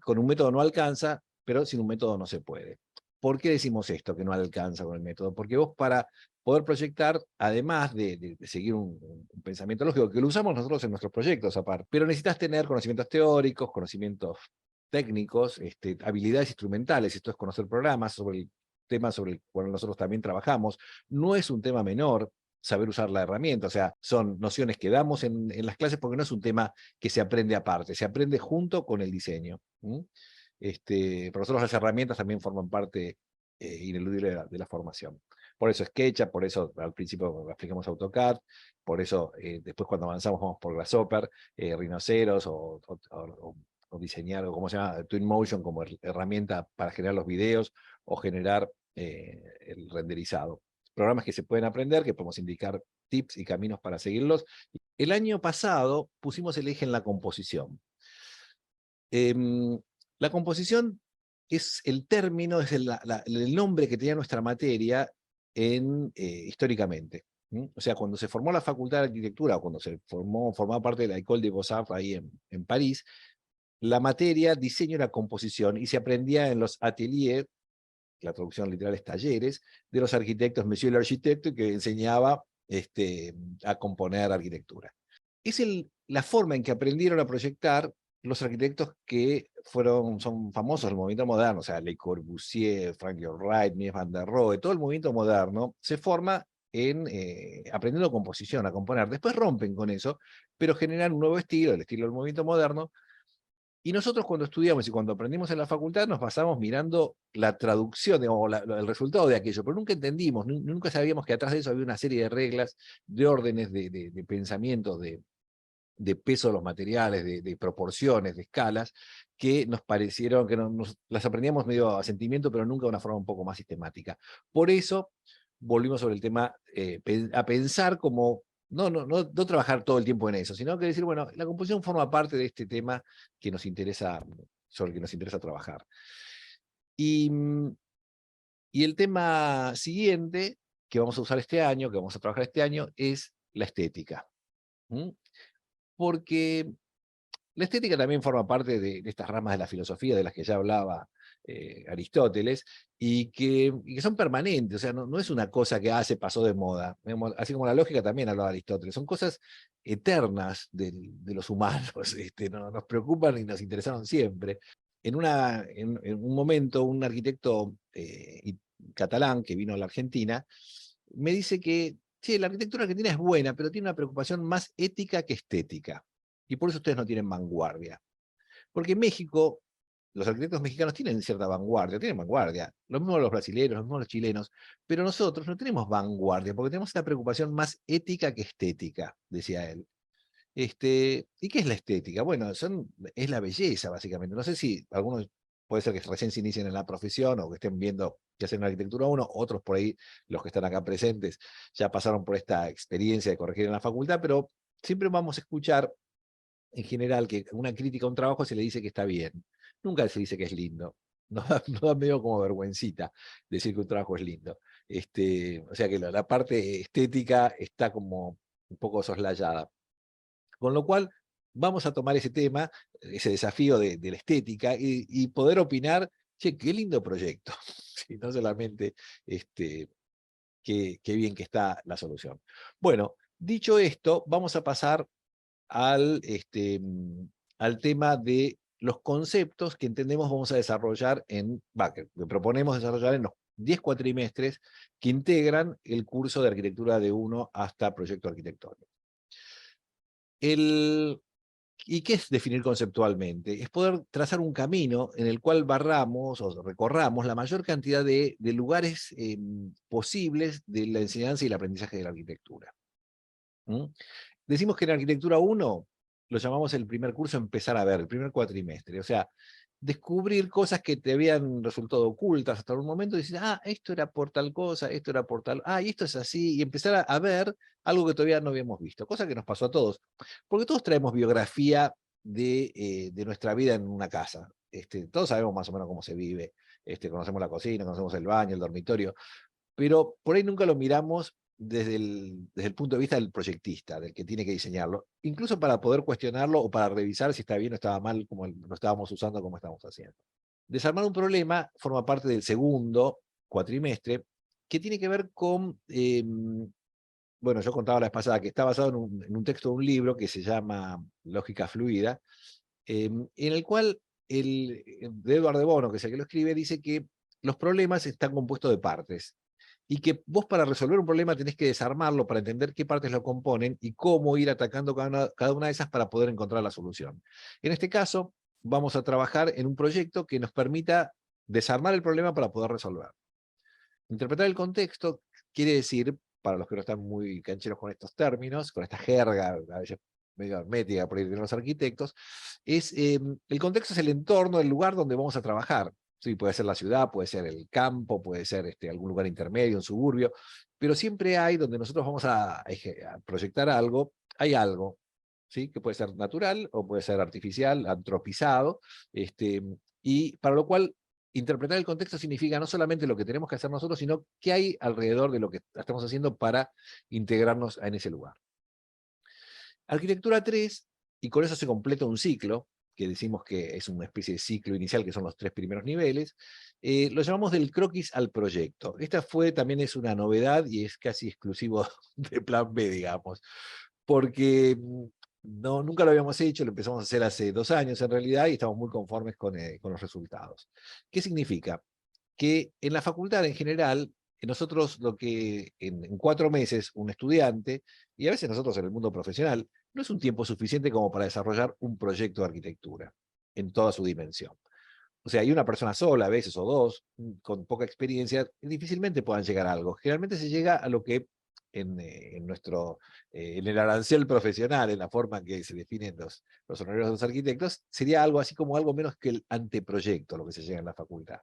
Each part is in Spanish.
con un método no alcanza, pero sin un método no se puede. ¿Por qué decimos esto, que no alcanza con el método? Porque vos para poder proyectar, además de seguir un pensamiento lógico, que lo usamos nosotros en nuestros proyectos aparte, pero necesitas tener conocimientos teóricos, conocimientos técnicos, habilidades instrumentales, esto es conocer programas, sobre el tema sobre el cual nosotros también trabajamos. No es un tema menor saber usar la herramienta, o sea, son nociones que damos en las clases porque no es un tema que se aprende aparte, se aprende junto con el diseño. Para nosotros las herramientas también forman parte ineludible de la formación. Por eso SketchUp, por eso al principio aplicamos AutoCAD, por eso después cuando avanzamos vamos por Grasshopper, Rhinoceros o diseñar, o como se llama, Twinmotion como herramienta para generar los videos o generar el renderizado. Programas que se pueden aprender, que podemos indicar tips y caminos para seguirlos. El año pasado pusimos el eje en la composición. La composición es el término, es el nombre que tenía nuestra materia históricamente. O sea, cuando se formó la Facultad de Arquitectura, o cuando formaba parte de la École des Beaux-Arts ahí en París, la materia diseño era composición y se aprendía en los ateliers, la traducción literal es talleres, de los arquitectos, Monsieur l'Architecte, que enseñaba a componer arquitectura. Es la forma en que aprendieron a proyectar los arquitectos que son famosos del movimiento moderno, o sea, Le Corbusier, Frank Lloyd Wright, Mies van der Rohe, todo el movimiento moderno se forma aprendiendo composición, a componer. Después rompen con eso, pero generan un nuevo estilo, el estilo del movimiento moderno. Y nosotros cuando estudiamos y cuando aprendimos en la facultad nos pasamos mirando la traducción, o el resultado de aquello, pero nunca entendimos, nunca sabíamos que atrás de eso había una serie de reglas, de órdenes, de pensamientos, de peso de los materiales, de proporciones, de escalas, que nos parecieron, que las aprendíamos medio a sentimiento, pero nunca de una forma un poco más sistemática. Por eso volvimos sobre el tema a pensar como, no trabajar todo el tiempo en eso, sino que decir, bueno, la composición forma parte de este tema que nos interesa, sobre el que nos interesa trabajar. Y el tema siguiente que vamos a usar este año, que vamos a trabajar este año, es la estética. Porque la estética también forma parte de estas ramas de la filosofía de las que ya hablaba Aristóteles, y que son permanentes, o sea, no es una cosa que se pasó de moda, así como la lógica también hablaba Aristóteles, son cosas eternas de los humanos, nos preocupan y nos interesaron siempre. En un momento, un arquitecto catalán que vino a la Argentina, me dice que, sí, la arquitectura argentina es buena, pero tiene una preocupación más ética que estética. Y por eso ustedes no tienen vanguardia. Porque en México, los arquitectos mexicanos tienen cierta vanguardia, tienen vanguardia. Lo mismo los brasileños, lo mismo los chilenos. Pero nosotros no tenemos vanguardia, porque tenemos una preocupación más ética que estética, decía él. ¿Y qué es la estética? Bueno, es la belleza, básicamente. No sé si algunos, puede ser que recién se inicien en la profesión o que estén viendo que hacen arquitectura uno, otros por ahí, los que están acá presentes, ya pasaron por esta experiencia de corregir en la facultad, pero siempre vamos a escuchar en general que una crítica a un trabajo se le dice que está bien. Nunca se dice que es lindo. Nos da medio como vergüencita decir que un trabajo es lindo. O sea que la parte estética está como un poco soslayada. Con lo cual, vamos a tomar ese tema, ese desafío de la estética y poder opinar, che, qué lindo proyecto. Sí, no solamente qué bien que está la solución. Bueno, dicho esto, vamos a pasar al tema de los conceptos que entendemos vamos a desarrollar que proponemos desarrollar en los 10 cuatrimestres que integran el curso de arquitectura de 1 hasta proyecto arquitectónico. ¿Y qué es definir conceptualmente? Es poder trazar un camino en el cual barramos o recorramos la mayor cantidad de lugares posibles de la enseñanza y el aprendizaje de la arquitectura. Decimos que en arquitectura 1 lo llamamos el primer curso empezar a ver, el primer cuatrimestre, o sea, descubrir cosas que te habían resultado ocultas hasta un momento y decir, esto era por tal cosa, esto era por tal, y esto es así, y empezar a ver algo que todavía no habíamos visto, cosa que nos pasó a todos, porque todos traemos biografía de nuestra vida en una casa, todos sabemos más o menos cómo se vive, conocemos la cocina, conocemos el baño, el dormitorio, pero por ahí nunca lo miramos desde el punto de vista del proyectista, del que tiene que diseñarlo, incluso para poder cuestionarlo o para revisar si está bien o estaba mal, como lo estábamos usando, como estamos haciendo. Desarmar un problema forma parte del segundo cuatrimestre, que tiene que ver con, bueno, yo contaba la vez pasada que está basado en un texto de un libro que se llama Lógica Fluida, en el cual de Edward de Bono, que es el que lo escribe, dice que los problemas están compuestos de partes y que vos para resolver un problema tenés que desarmarlo para entender qué partes lo componen y cómo ir atacando cada una de esas para poder encontrar la solución. En este caso, vamos a trabajar en un proyecto que nos permita desarmar el problema para poder resolver. Interpretar el contexto quiere decir, para los que no están muy cancheros con estos términos, con esta jerga, a veces medio hermética por ahí de los arquitectos, el contexto es el entorno, el lugar donde vamos a trabajar. Sí, puede ser la ciudad, puede ser el campo, puede ser algún lugar intermedio, un suburbio, pero siempre hay donde nosotros vamos a proyectar algo, hay algo, ¿sí? Que puede ser natural o puede ser artificial, antropizado, y para lo cual interpretar el contexto significa no solamente lo que tenemos que hacer nosotros, sino qué hay alrededor de lo que estamos haciendo para integrarnos en ese lugar. Arquitectura 3, y con eso se completa un ciclo, que decimos que es una especie de ciclo inicial, que son los 3 primeros niveles, lo llamamos del croquis al proyecto. Esta también es una novedad y es casi exclusivo de Plan B, digamos, porque no, nunca lo habíamos hecho, lo empezamos a hacer hace 2 años en realidad, y estamos muy conformes con los resultados. ¿Qué significa? Que en la facultad en general, nosotros lo que en 4 meses un estudiante, y a veces nosotros en el mundo profesional, no es un tiempo suficiente como para desarrollar un proyecto de arquitectura en toda su dimensión. O sea, hay una persona sola, a veces, o dos, con poca experiencia, difícilmente puedan llegar a algo. Generalmente se llega a lo que en el arancel profesional, en la forma en que se definen los honorarios de los arquitectos, sería algo así como algo menos que el anteproyecto, lo que se llega en la facultad.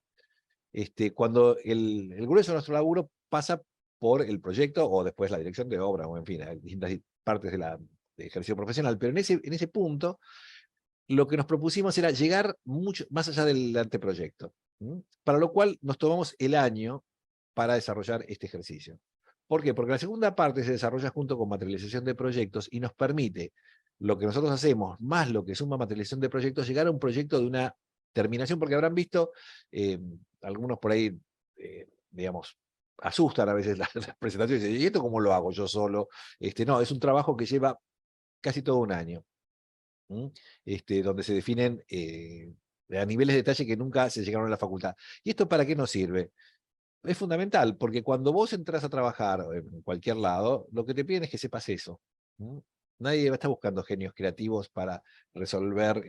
Cuando el grueso de nuestro laburo pasa por el proyecto o después la dirección de obra, o en fin, hay distintas partes de ejercicio profesional, pero en ese punto lo que nos propusimos era llegar mucho más allá del anteproyecto, para lo cual nos tomamos el año para desarrollar este ejercicio. ¿Por qué? Porque la segunda parte se desarrolla junto con materialización de proyectos y nos permite lo que nosotros hacemos, más lo que suma materialización de proyectos, llegar a un proyecto de una terminación, porque habrán visto, algunos por ahí, digamos, asustan a veces las presentaciones, y esto cómo lo hago yo solo. No, es un trabajo que lleva casi todo un año, donde se definen a niveles de detalle que nunca se llegaron a la facultad. ¿Y esto para qué nos sirve? Es fundamental, porque cuando vos entras a trabajar en cualquier lado, lo que te piden es que sepas eso. Nadie va a estar buscando genios creativos para resolver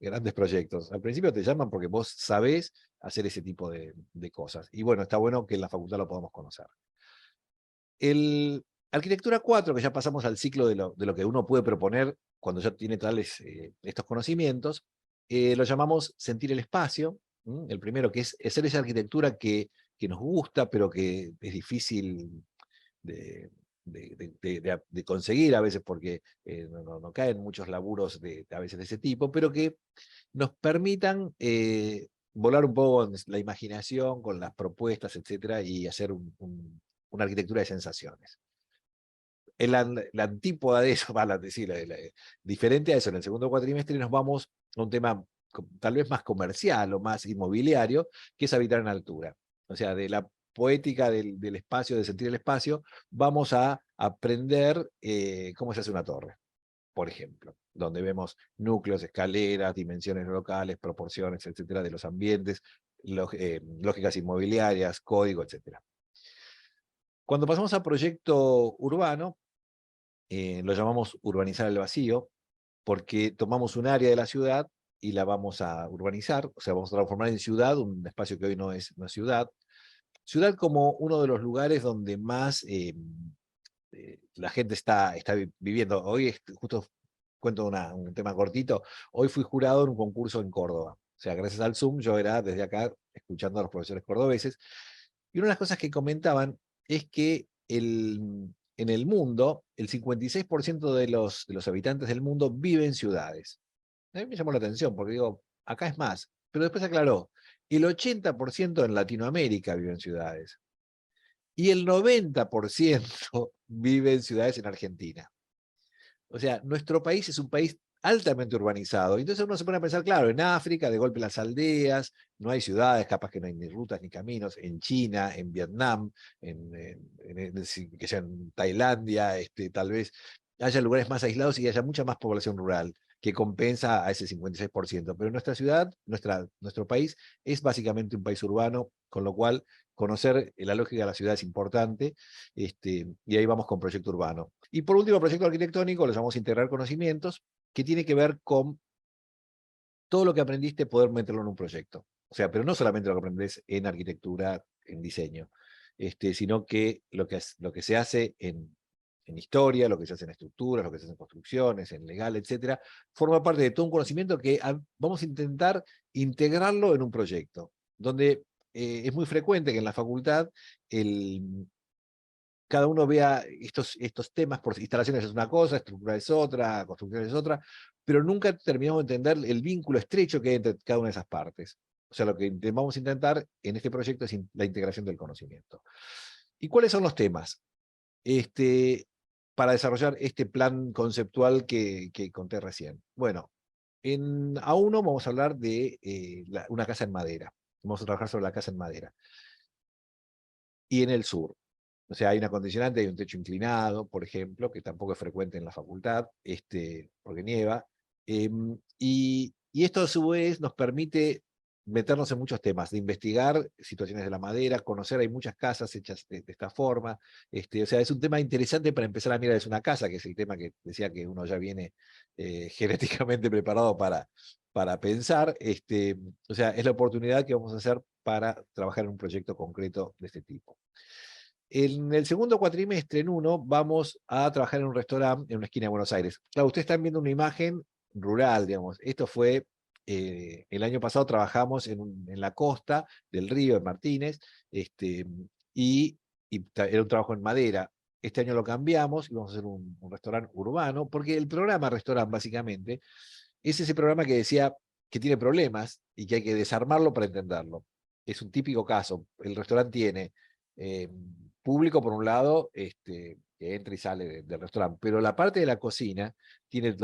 grandes proyectos. Al principio te llaman porque vos sabés hacer ese tipo de cosas. Y bueno, está bueno que en la facultad lo podamos conocer. El Arquitectura 4, que ya pasamos al ciclo de lo que uno puede proponer cuando ya tiene tales estos conocimientos, lo llamamos sentir el espacio. El primero, que es hacer esa arquitectura que nos gusta, pero que es difícil de conseguir a veces, porque no caen muchos laburos a veces de ese tipo, pero que nos permitan volar un poco en la imaginación con las propuestas, etcétera, y hacer una arquitectura de sensaciones. La antípoda de eso, decir, diferente a eso, en el segundo cuatrimestre nos vamos a un tema tal vez más comercial o más inmobiliario, que es habitar en altura. O sea, de la poética del espacio, de sentir el espacio, vamos a aprender cómo se hace una torre, por ejemplo, donde vemos núcleos, escaleras, dimensiones locales, proporciones, etcétera, de los ambientes, lógicas inmobiliarias, código, etcétera. Cuando pasamos a proyecto urbano, lo llamamos urbanizar el vacío, porque tomamos un área de la ciudad y la vamos a urbanizar, o sea, vamos a transformar en ciudad un espacio que hoy no es una ciudad. Ciudad como uno de los lugares donde más la gente está viviendo. Hoy, justo cuento un tema cortito, hoy fui jurado en un concurso en Córdoba. O sea, gracias al Zoom, yo era desde acá escuchando a los profesores cordobeses, y una de las cosas que comentaban es que en el mundo, el 56% de los habitantes del mundo viven en ciudades. A mí me llamó la atención, porque digo, acá es más. Pero después aclaró, el 80% en Latinoamérica vive en ciudades. y el 90% vive en ciudades en Argentina. O sea, nuestro país es un país altamente urbanizado. Entonces uno se pone a pensar, claro, en África, de golpe las aldeas, no hay ciudades, capaz que no hay ni rutas ni caminos, en China, en Vietnam, que sea en Tailandia, tal vez haya lugares más aislados y haya mucha más población rural que compensa a ese 56%. Pero nuestra ciudad, nuestro país, es básicamente un país urbano, con lo cual conocer la lógica de la ciudad es importante, y ahí vamos con proyecto urbano. Y por último, proyecto arquitectónico, lo llamamos integrar conocimientos, que tiene que ver con todo lo que aprendiste, poder meterlo en un proyecto. O sea, pero no solamente lo que aprendes en arquitectura, en diseño, sino que lo que se hace en historia, lo que se hace en estructuras, lo que se hace en construcciones, en legal, etcétera, forma parte de todo un conocimiento que vamos a intentar integrarlo en un proyecto, donde es muy frecuente que en la facultad cada uno vea estos temas, por instalaciones es una cosa, estructura es otra, construcción es otra, pero nunca terminamos de entender el vínculo estrecho que hay entre cada una de esas partes. O sea, lo que vamos a intentar en este proyecto es la integración del conocimiento. ¿Y cuáles son los temas? Para desarrollar este plan conceptual que conté recién. Bueno, en A1 vamos a hablar de una casa en madera. Vamos a trabajar sobre la casa en madera. Y en el sur. O sea, hay una condicionante, hay un techo inclinado, por ejemplo, que tampoco es frecuente en la facultad, porque nieva. Y esto a su vez nos permite meternos en muchos temas, de investigar situaciones de la madera, conocer, hay muchas casas hechas de esta forma. O sea, es un tema interesante para empezar a mirar, es una casa, que es el tema que decía que uno ya viene genéticamente preparado para pensar. O sea, es la oportunidad que vamos a hacer para trabajar en un proyecto concreto de este tipo. En el segundo cuatrimestre, en uno, vamos a trabajar en un restaurante en una esquina de Buenos Aires. Claro, ustedes están viendo una imagen rural, digamos. Esto fue, el año pasado trabajamos en la costa del río, en Martínez, y era un trabajo en madera. Este año lo cambiamos y vamos a hacer un restaurante urbano, porque el programa restaurante, básicamente, es ese programa que decía que tiene problemas y que hay que desarmarlo para entenderlo. Es un típico caso. El restaurante tiene eh, público, por un lado, que entra y sale del restaurante, pero la parte de la cocina tiene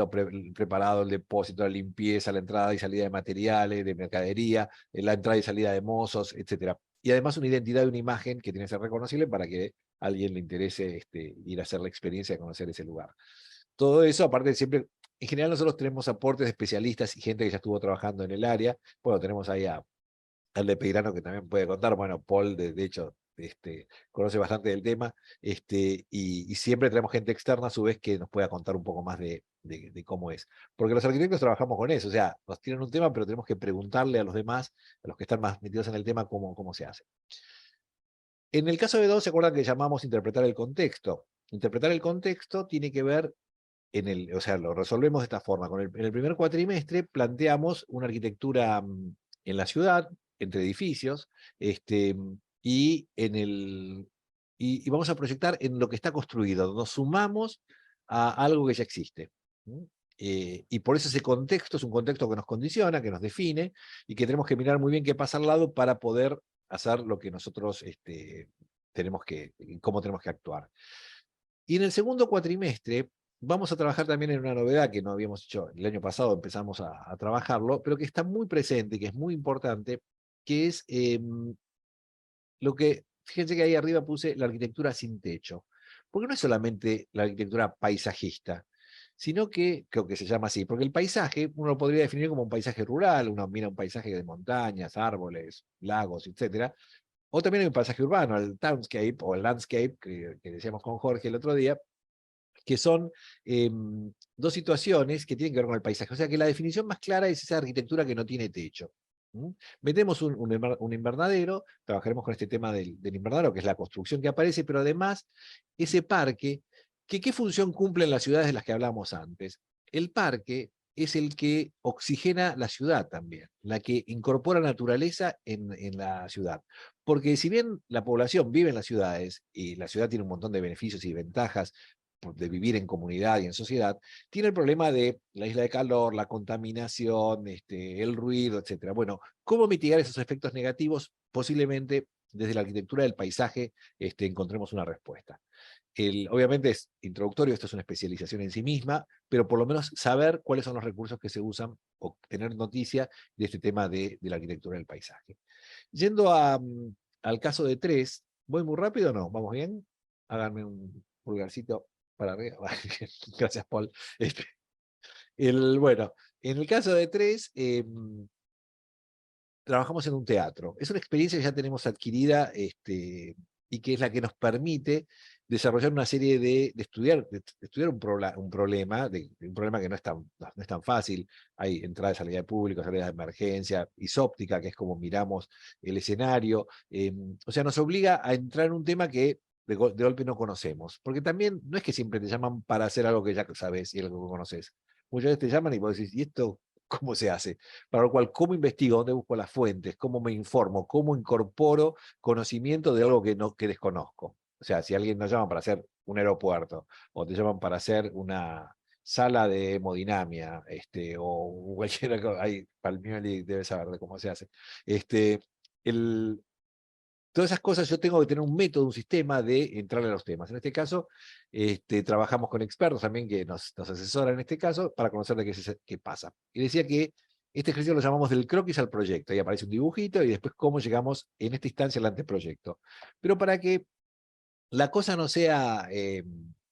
preparado, el depósito, la limpieza, la entrada y salida de materiales, de mercadería, la entrada y salida de mozos, etcétera. Y además una identidad y una imagen que tiene que ser reconocible para que a alguien le interese ir a hacer la experiencia de conocer ese lugar. Todo eso, aparte, siempre, en general nosotros tenemos aportes de especialistas y gente que ya estuvo trabajando en el área. Bueno, tenemos ahí al de Peirano que también puede contar. Bueno, Paul, de hecho, conoce bastante del tema, y siempre tenemos gente externa a su vez que nos pueda contar un poco más de cómo es. Porque los arquitectos trabajamos con eso, o sea, nos tienen un tema, pero tenemos que preguntarle a los demás, a los que están más metidos en el tema, cómo se hace. En el caso de dos, ¿se acuerdan que llamamos interpretar el contexto? Interpretar el contexto tiene que ver o sea, lo resolvemos de esta forma. En el primer cuatrimestre planteamos una arquitectura en la ciudad, entre edificios, y, y vamos a proyectar en lo que está construido. Nos sumamos a algo que ya existe. Y por eso ese contexto es un contexto que nos condiciona, que nos define, y que tenemos que mirar muy bien qué pasa al lado para poder hacer lo que nosotros cómo tenemos que actuar. Y en el segundo cuatrimestre vamos a trabajar también en una novedad que no habíamos hecho el año pasado, empezamos a trabajarlo, pero que está muy presente, que es muy importante, que es fíjense que ahí arriba puse la arquitectura sin techo, porque no es solamente la arquitectura paisajista, sino que, creo que se llama así, porque el paisaje uno lo podría definir como un paisaje rural, uno mira un paisaje de montañas, árboles, lagos, etcétera, o también hay un paisaje urbano, el townscape o el landscape, que decíamos con Jorge el otro día, que son dos situaciones que tienen que ver con el paisaje. O sea que la definición más clara es esa arquitectura que no tiene techo. Metemos un invernadero, trabajaremos con este tema del invernadero, que es la construcción que aparece, pero además ese parque, ¿qué función cumple en las ciudades de las que hablábamos antes? El parque es el que oxigena la ciudad también, la que incorpora naturaleza en la ciudad. Porque si bien la población vive en las ciudades, y la ciudad tiene un montón de beneficios y ventajas de vivir en comunidad y en sociedad, tiene el problema de la isla de calor, la contaminación, el ruido, etc. Bueno, ¿cómo mitigar esos efectos negativos? Posiblemente desde la arquitectura del paisaje encontremos una respuesta. Obviamente es introductorio, esto es una especialización en sí misma, pero por lo menos saber cuáles son los recursos que se usan o tener noticia de este tema de la arquitectura del paisaje. Yendo al caso de 3, ¿voy muy rápido o no? ¿Vamos bien? Háganme un pulgarcito para arriba. Gracias, Paul. Bueno, en el caso de 3, trabajamos en un teatro. Es una experiencia que ya tenemos adquirida y que es la que nos permite desarrollar una serie de estudiar, de estudiar un problema, un problema que no es tan fácil. Hay entrada y salida de público, salida de emergencia, isóptica, que es como miramos el escenario. O sea, nos obliga a entrar en un tema que de golpe no conocemos. Porque también no es que siempre te llaman para hacer algo que ya sabes y algo que conoces. Muchas veces te llaman y vos decís, ¿y esto cómo se hace? Para lo cual, ¿cómo investigo? ¿Dónde busco las fuentes? ¿Cómo me informo? ¿Cómo incorporo conocimiento de algo que desconozco? O sea, si alguien nos llama para hacer un aeropuerto, o te llaman para hacer una sala de hemodinamia, o cualquier cosa, Palmieri debe saber de cómo se hace. El, Todas esas cosas yo tengo que tener un método, un sistema de entrar a los temas. En este caso, trabajamos con expertos también que nos asesoran en este caso para conocer de qué pasa. Y decía que este ejercicio lo llamamos del croquis al proyecto. Ahí aparece un dibujito y después cómo llegamos en esta instancia al anteproyecto. Pero para que la cosa no sea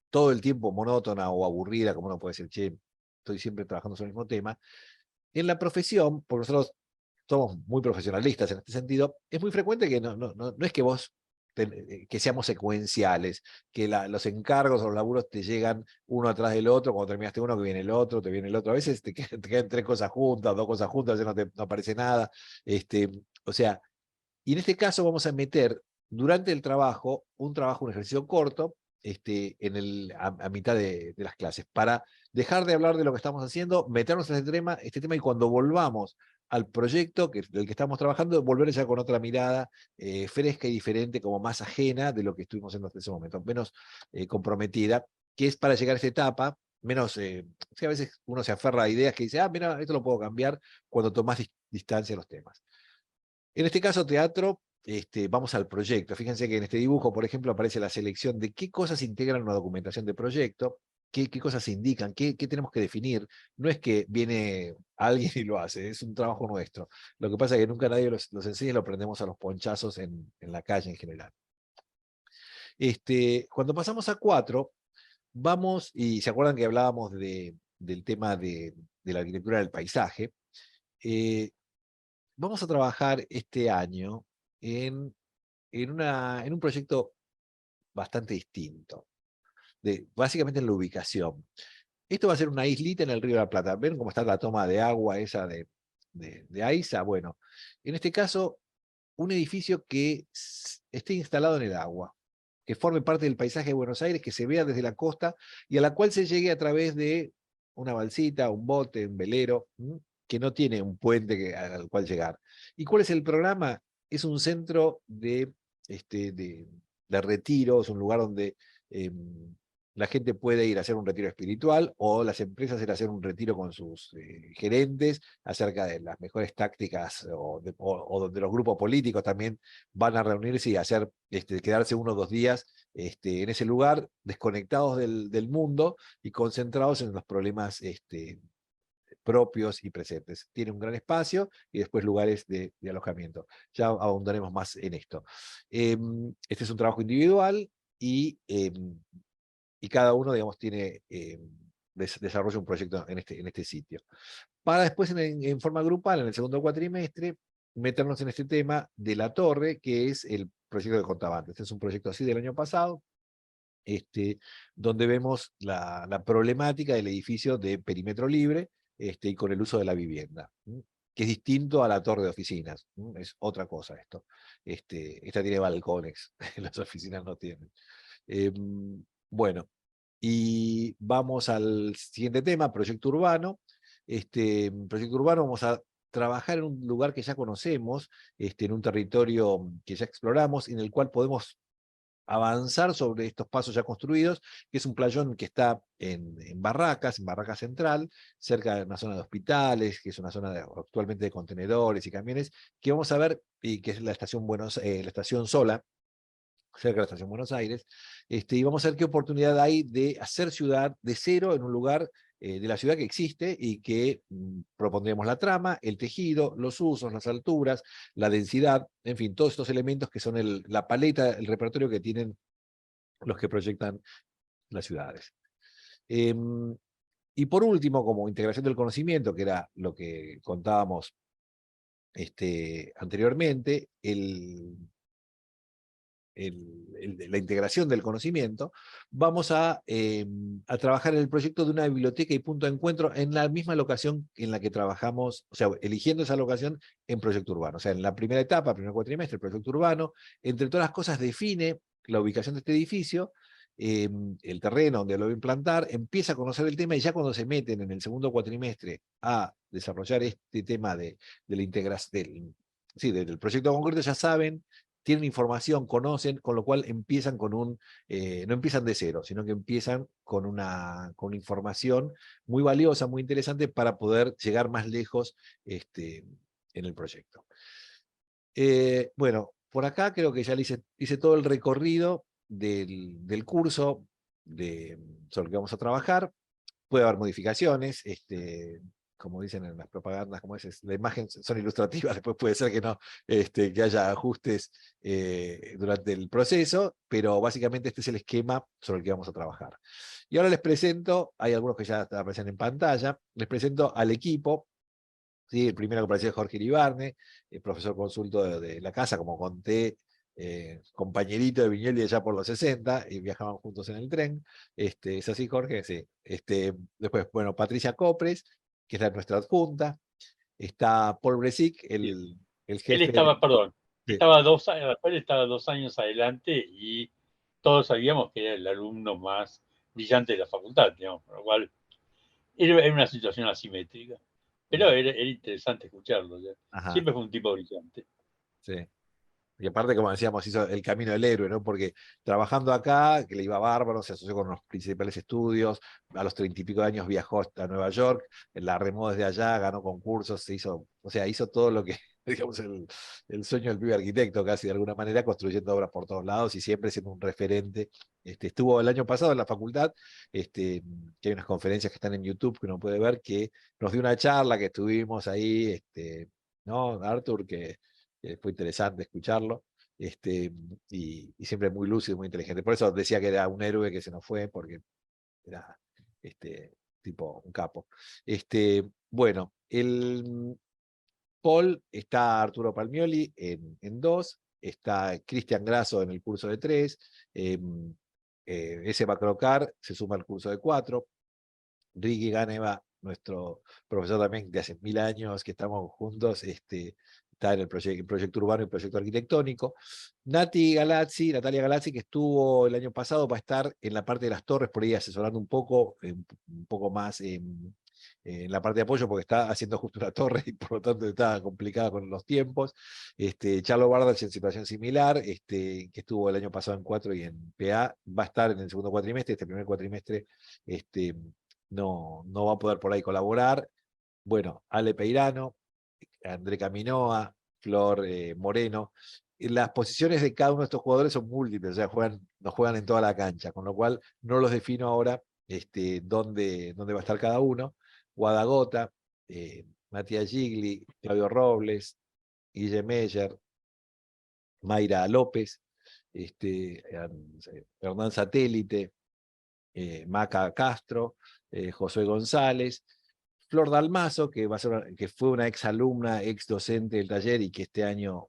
todo el tiempo monótona o aburrida, como uno puede decir, che, estoy siempre trabajando sobre el mismo tema, en la profesión, porque nosotros somos muy profesionalistas en este sentido, es muy frecuente que no es que vos que seamos secuenciales, que los encargos o los laburos te llegan uno atrás del otro, cuando terminaste uno que viene el otro, te viene el otro, a veces te quedan 3 cosas juntas, 2 cosas juntas, a veces no aparece nada, o sea, y en este caso vamos a meter durante el trabajo, un ejercicio corto, a mitad de las clases, para dejar de hablar de lo que estamos haciendo, meternos en este tema y cuando volvamos al proyecto del que estamos trabajando, volver ya con otra mirada fresca y diferente, como más ajena de lo que estuvimos haciendo hasta ese momento, menos comprometida, que es para llegar a esta etapa, menos, que a veces uno se aferra a ideas que dice, mira, esto lo puedo cambiar cuando tomas distancia de los temas. En este caso, teatro, vamos al proyecto. Fíjense que en este dibujo, por ejemplo, aparece la selección de qué cosas integran una documentación de proyecto, qué cosas se indican, qué tenemos que definir. No es que viene alguien y lo hace, es un trabajo nuestro. Lo que pasa es que nunca nadie los enseña y lo aprendemos a los ponchazos en la calle en general. Cuando pasamos a 4, vamos, y se acuerdan que hablábamos del tema de la arquitectura del paisaje, vamos a trabajar este año en un proyecto bastante distinto, básicamente en la ubicación. Esto va a ser una islita en el Río de la Plata. ¿Ven cómo está la toma de agua esa de Aiza? Bueno, en este caso, un edificio que esté instalado en el agua, que forme parte del paisaje de Buenos Aires, que se vea desde la costa y a la cual se llegue a través de una balsita, un bote, un velero, que no tiene un puente al cual llegar. ¿Y cuál es el programa? Es un centro de retiro, es un lugar donde la gente puede ir a hacer un retiro espiritual o las empresas ir a hacer un retiro con sus gerentes acerca de las mejores tácticas o donde los grupos políticos también van a reunirse y hacer, quedarse 1 o 2 días en ese lugar, desconectados del mundo y concentrados en los problemas propios y presentes. Tiene un gran espacio y después lugares de alojamiento. Ya ahondaremos más en esto. Este es un trabajo individual y cada uno, digamos, desarrolla un proyecto en este sitio. Para después, en forma grupal, en el segundo cuatrimestre, meternos en este tema de la torre, que es el proyecto que contaba antes. Este es un proyecto así del año pasado, donde vemos la problemática del edificio de perímetro libre y con el uso de la vivienda, que es distinto a la torre de oficinas. Es otra cosa esto. Esta tiene balcones, las oficinas no tienen. Bueno, y vamos al siguiente tema, proyecto urbano. Proyecto urbano vamos a trabajar en un lugar que ya conocemos, en un territorio que ya exploramos, en el cual podemos avanzar sobre estos pasos ya construidos, que es un playón que está en Barracas Central, cerca de una zona de hospitales, que es una zona actualmente de contenedores y camiones, que vamos a ver, y que es la estación, la estación Sola, cerca de la estación Buenos Aires, y vamos a ver qué oportunidad hay de hacer ciudad de cero en un lugar de la ciudad que existe y que propondremos la trama, el tejido, los usos, las alturas, la densidad, en fin, todos estos elementos que son la paleta, el repertorio que tienen los que proyectan las ciudades. Y por último, como integración del conocimiento, que era lo que contábamos anteriormente, la integración del conocimiento, vamos a trabajar en el proyecto de una biblioteca y punto de encuentro en la misma locación en la que trabajamos, o sea, eligiendo esa locación en proyecto urbano. O sea, en la primera etapa, primer cuatrimestre, el proyecto urbano, entre todas las cosas define la ubicación de este edificio, el terreno donde lo va a implantar, empieza a conocer el tema y ya cuando se meten en el segundo cuatrimestre a desarrollar este tema de la integración, del proyecto concreto, ya saben, tienen información, conocen, con lo cual empiezan con no empiezan de cero, sino que empiezan con una información muy valiosa, muy interesante para poder llegar más lejos en el proyecto. Bueno, por acá creo que ya le hice todo el recorrido del curso sobre el que vamos a trabajar. Puede haber modificaciones, como dicen en las propagandas, como es, la imagen son ilustrativas, después puede ser que no, que haya ajustes durante el proceso, pero básicamente este es el esquema sobre el que vamos a trabajar. Y ahora les presento, hay algunos que ya aparecen en pantalla, les presento al equipo. ¿Sí? El primero que apareció es Jorge Iribarne, profesor consulto de la casa, como conté, compañerito de Viñelli allá por los 60, y viajaban juntos en el tren. ¿Es así, Jorge? Sí. Después, bueno, Patricia Copres, que es nuestra adjunta. Está Paul Bresic, el Él jefe estaba, perdón, de, él estaba 2 años adelante y todos sabíamos que era el alumno más brillante de la facultad, digamos, por lo cual era una situación asimétrica. Pero era interesante escucharlo. ¿Ya? Ajá, Siempre fue un tipo brillante. sí. Y aparte, como decíamos, hizo el camino del héroe, ¿no? Porque trabajando acá, que le iba bárbaro, se asoció con los principales estudios, a los 30 y pico de años viajó hasta Nueva York, la remó desde allá, ganó concursos, o sea, hizo todo lo que, digamos, el sueño del pibe arquitecto, casi de alguna manera, construyendo obras por todos lados y siempre siendo un referente. Estuvo el año pasado en la facultad, que hay unas conferencias que están en YouTube que uno puede ver, que nos dio una charla que estuvimos ahí, ¿no, Arthur? Que fue interesante escucharlo, y siempre muy lúcido, muy inteligente. Por eso decía que era un héroe que se nos fue, porque era tipo un capo. Bueno, Paul, está Arturo Palmioli en 2, está Cristian Grasso en el curso de 3, ese Macrocar se suma al curso de 4, Ricky Ganeva, nuestro profesor también de hace 1000 años que estamos juntos, está en el proyecto urbano y el proyecto arquitectónico. Natalia Galazzi, que estuvo el año pasado, va a estar en la parte de las torres, por ahí asesorando un poco más en la parte de apoyo, porque está haciendo justo una torre y por lo tanto está complicada con los tiempos. Charlo Bardach en situación similar, que estuvo el año pasado en 4 y en PA, va a estar en el segundo cuatrimestre, este primer cuatrimestre, no va a poder por ahí colaborar. Bueno, Ale Peirano, André Caminoa, Flor Moreno. Las posiciones de cada uno de estos jugadores son múltiples, o sea, no juegan en toda la cancha, con lo cual no los defino ahora dónde va a estar cada uno. Guadagota, Matías Gigli, Claudio Robles, Guille Meyer, Mayra López, Hernán Satélite, Maca Castro, José González, Flor Dalmazo, que fue una ex alumna, ex docente del taller y que este año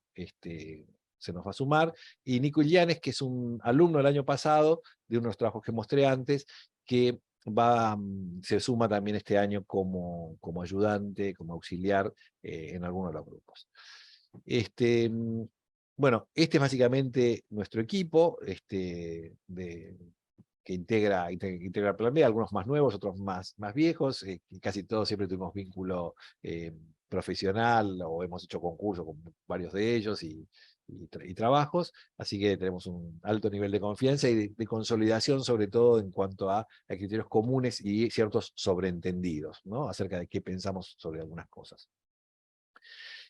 se nos va a sumar, y Nico Illanes, que es un alumno del año pasado, de unos trabajos que mostré antes, que se suma también este año como ayudante, como auxiliar en alguno de los grupos. Bueno, este es básicamente nuestro equipo que integra Plan B, algunos más nuevos, otros más viejos, casi todos siempre tuvimos vínculo profesional o hemos hecho concursos con varios de ellos y y trabajos, así que tenemos un alto nivel de confianza y de consolidación, sobre todo en cuanto a criterios comunes y ciertos sobreentendidos, ¿no? Acerca de qué pensamos sobre algunas cosas.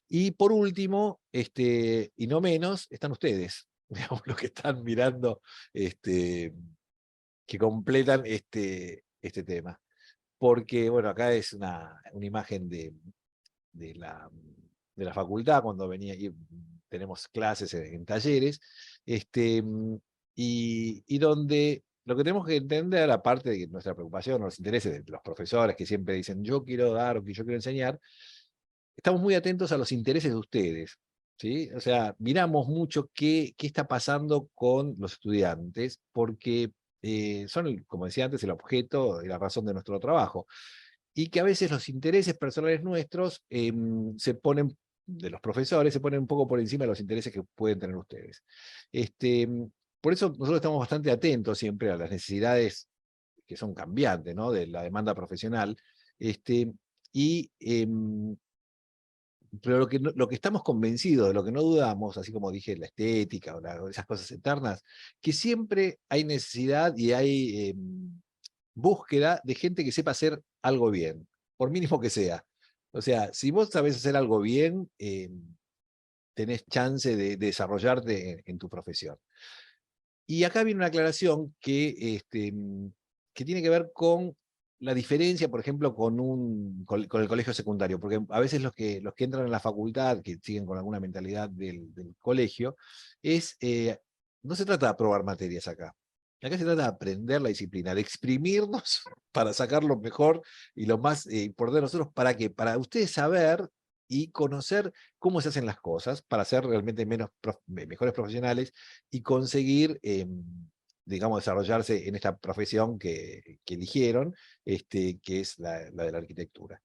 Y por último, y no menos, están ustedes, digamos, los que están mirando, que completan este tema. Porque, bueno, acá es una imagen de la, de la facultad, cuando venía, y tenemos clases en talleres, y donde lo que tenemos que entender, aparte de que nuestra preocupación, los intereses de los profesores que siempre dicen, yo quiero dar o que yo quiero enseñar, estamos muy atentos a los intereses de ustedes, ¿sí? O sea, miramos mucho qué está pasando con los estudiantes, porque son, como decía antes, el objeto y la razón de nuestro trabajo. Y que a veces los intereses personales nuestros se ponen, de los profesores, se ponen un poco por encima de los intereses que pueden tener ustedes. Por eso nosotros estamos bastante atentos siempre a las necesidades que son cambiantes, ¿no? De la demanda profesional. Y pero lo que estamos convencidos, de lo que no dudamos, así como dije, la estética o esas cosas eternas, que siempre hay necesidad y hay búsqueda de gente que sepa hacer algo bien, por mínimo que sea. O sea, si vos sabés hacer algo bien, tenés chance de desarrollarte en tu profesión. Y acá viene una aclaración que tiene que ver con la diferencia, por ejemplo, con el colegio secundario, porque a veces los que entran a la facultad, que siguen con alguna mentalidad del colegio, no se trata de aprobar materias acá. Acá se trata de aprender la disciplina, de exprimirnos para sacar lo mejor y lo más importante de nosotros, ¿para qué? Para ustedes saber y conocer cómo se hacen las cosas, para ser realmente mejores profesionales y conseguir, digamos, desarrollarse en esta profesión que eligieron, que es la de la arquitectura.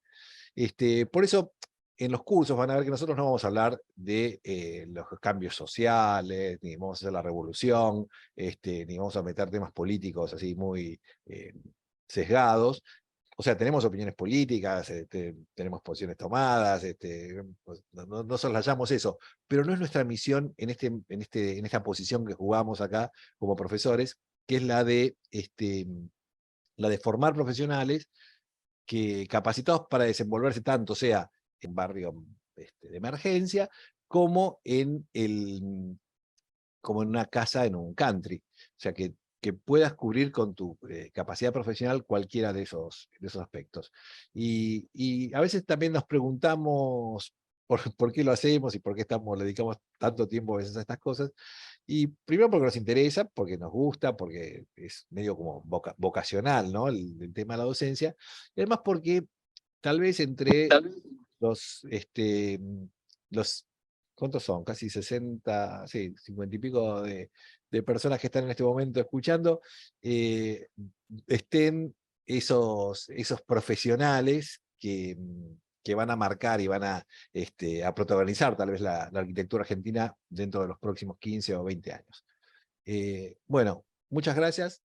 Por eso, en los cursos van a ver que nosotros no vamos a hablar de los cambios sociales, ni vamos a hacer la revolución, ni vamos a meter temas políticos así muy sesgados. O sea, tenemos opiniones políticas, tenemos posiciones tomadas, pues, no soslayamos eso, pero no es nuestra misión en esta posición que jugamos acá como profesores, que es la de formar profesionales que capacitados para desenvolverse tanto sea en barrio de emergencia, como como en una casa en un country. O sea, que puedas cubrir con tu capacidad profesional cualquiera de esos aspectos. Y a veces también nos preguntamos por qué lo hacemos y por qué le dedicamos tanto tiempo a veces a estas cosas. Y primero porque nos interesa, porque nos gusta, porque es medio como vocacional, ¿no? El tema de la docencia. Y además porque tal vez entre los, ¿cuántos son? Casi 60, sí, 50 y pico de personas que están en este momento escuchando, estén esos profesionales que van a marcar y van a protagonizar tal vez la arquitectura argentina dentro de los próximos 15 o 20 años. Bueno, muchas gracias.